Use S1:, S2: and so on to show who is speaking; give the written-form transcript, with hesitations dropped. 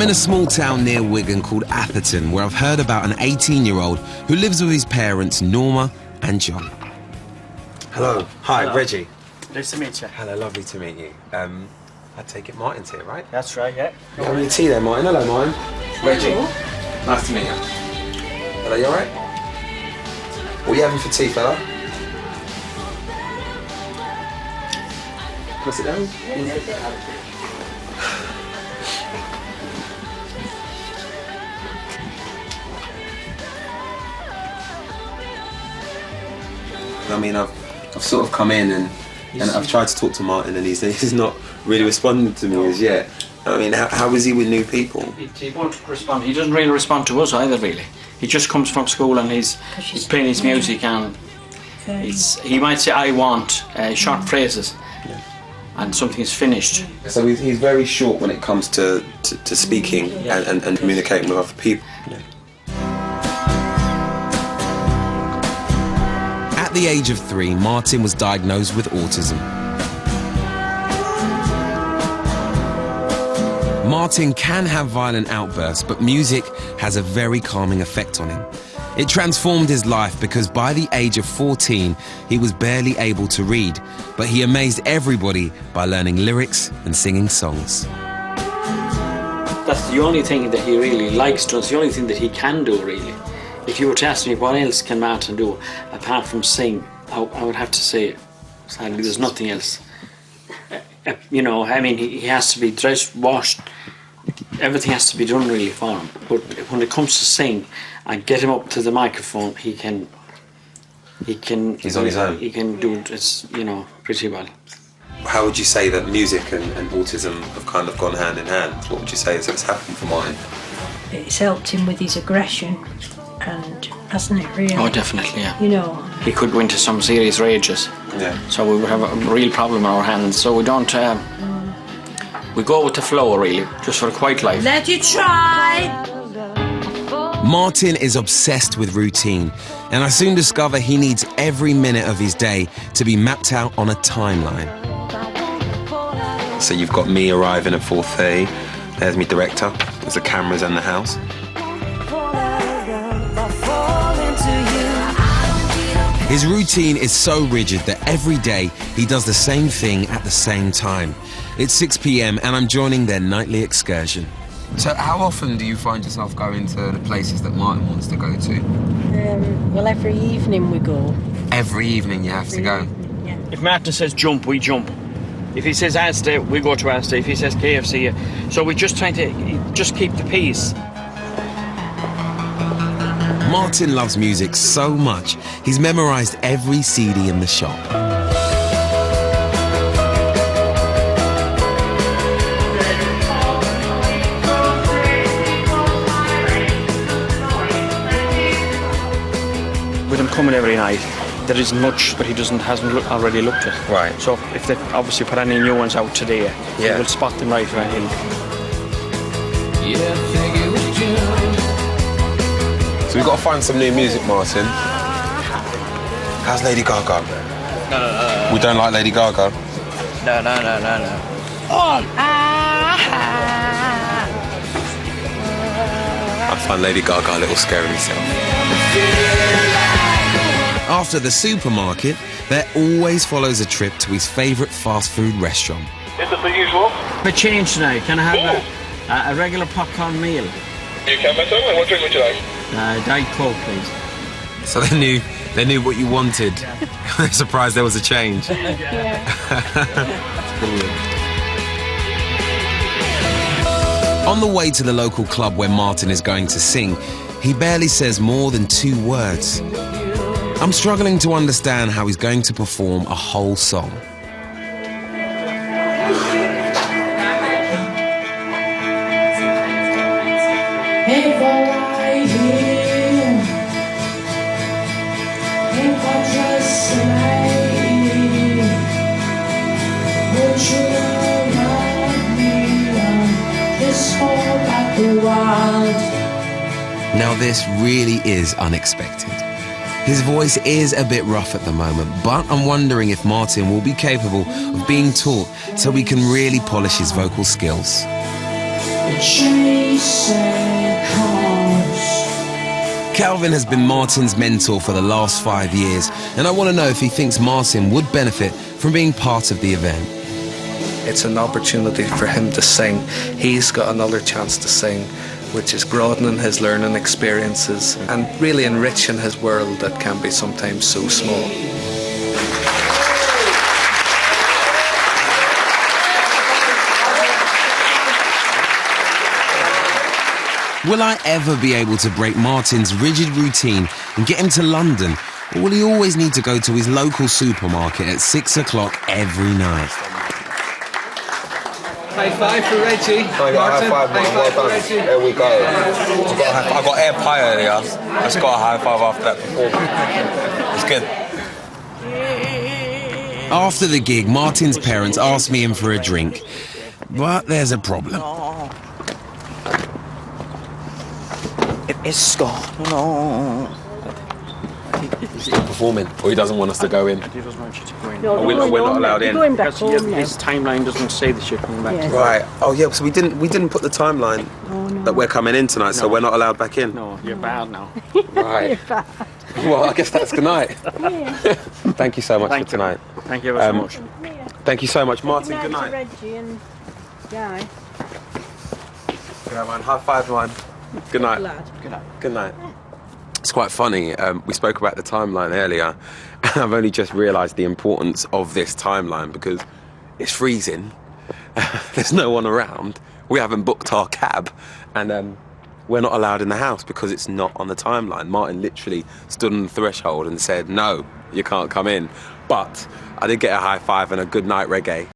S1: I'm in a small town near Wigan called Atherton, where I've heard about an 18-year-old who lives with his parents, Norma and John. Hello. Hi, hello. Reggie.
S2: Nice to meet you.
S1: Hello, lovely to meet you. I take it Martin's here, right?
S2: That's right, yeah.
S1: You having your tea there, Martin? Hello, Martin. Reggie. Nice to meet you. Hello, you alright? What are you having for tea, fella? Can I sit down? I mean, I've sort of come in and I've tried to talk to Martin and he's not really responded to me as yet. I mean, how is he with new people?
S2: He won't respond. He doesn't really respond to us either, really. He just comes from school and he's playing his music and he might say, I want short phrases and something is finished.
S1: So he's very short when it comes to speaking and communicating with other people. At the age of 3, Martin was diagnosed with autism. Martin can have violent outbursts, but music has a very calming effect on him. It transformed his life because by the age of 14, he was barely able to read, but he amazed everybody by learning lyrics and singing songs.
S2: That's the only thing that he really likes to, it's the only thing that he can do, really. If you were to ask me what else can Martin do apart from sing, I would have to say, sadly, there's nothing else. You know, I mean, he has to be dressed, washed, everything has to be done really for him. But when it comes to sing and get him up to the microphone, he can. He's on his own. He can do it, you know, pretty well.
S1: How would you say that music and autism have kind of gone hand in hand? What would you say has happened for Martin?
S3: It's helped him with his aggression, and hasn't it really?
S2: Oh, definitely, yeah.
S3: You know.
S2: He could go into some serious rages.
S1: Yeah.
S2: So we would have a real problem on our hands. So we don't. We go with the flow, really, just for a quiet life.
S3: Let you try.
S1: Martin is obsessed with routine, and I soon discover he needs every minute of his day to be mapped out on a timeline. So you've got me arriving at 4:30. There's me director. There's the cameras and the house. His routine is so rigid that every day he does the same thing at the same time. It's 6 p.m. and I'm joining their nightly excursion. So how often do you find yourself going to the places that Martin wants to go to?
S3: Well, every evening we go.
S1: Every evening you have to go?
S3: Yeah.
S2: If Martin says jump, we jump. If he says Asda, we go to Asda. If he says KFC, so we're just trying to just keep the peace.
S1: Martin loves music so much, he's memorised every CD in the shop.
S2: With him coming every night, there isn't much that he hasn't already looked at.
S1: Right.
S2: So if they obviously put any new ones out today, he will spot them right away.
S1: So we've got to find some new music, Martin. How's Lady Gaga?
S2: No.
S1: We don't like Lady Gaga?
S2: No. On!
S1: I find Lady Gaga a little scary myself. After the supermarket, there always follows a trip to his favourite fast food restaurant.
S4: Is it the usual?
S2: For change tonight, can I have a regular popcorn meal?
S4: You can, my son. What drink would you like?
S2: Diet Coke, please.
S1: So they knew what you wanted. They're surprised there was a change. Brilliant. On the way to the local club where Martin is going to sing, he barely says more than 2 words. I'm struggling to understand how he's going to perform a whole song. Now this really is unexpected. His voice is a bit rough at the moment, but I'm wondering if Martin will be capable of being taught so he can really polish his vocal skills. Calvin has been Martin's mentor for the last 5 years, and I want to know if he thinks Martin would benefit from being part of the event.
S5: It's an opportunity for him to sing. He's got another chance to sing, which is broadening his learning experiences and really enriching his world that can be sometimes so small.
S1: Will I ever be able to break Martin's rigid routine and get him to London? Or will he always need to go to his local supermarket at 6 o'clock every night?
S5: High five for Reggie.
S6: High five,
S5: for Reggie.
S6: There we go. I got air pie earlier. I just got a high five after that performance. It's good.
S1: After the gig, Martin's parents asked me in for a drink. But there's a problem.
S6: It's gone. No. He's not performing, or he doesn't want us to go in.
S2: He doesn't want you to go in.
S3: No,
S6: we're not allowed in.
S3: Going back
S2: Because
S3: home now.
S2: his timeline doesn't say that you're coming back.
S3: Yeah.
S2: To
S6: Right. Oh yeah. So we didn't put the timeline that we're coming in tonight, so
S2: No.
S6: we're not allowed back in.
S2: No, you're bad now.
S6: Right. Well, I guess that's good night. Thank you so much
S2: Thank
S6: for tonight.
S2: Thank you very much.
S6: Thank you so much, Martin.
S3: Good
S6: Good
S3: night to
S6: night.
S3: Reggie and Guy.
S6: Yeah, man. High five, man. Good night.
S3: Lad.
S6: Good night. It's quite funny. We spoke about the timeline earlier, and I've only just realised the importance of this timeline because it's freezing. There's no one around. We haven't booked our cab, and we're not allowed in the house because it's not on the timeline. Martin literally stood on the threshold and said, "No, you can't come in." But I did get a high five and a good night reggae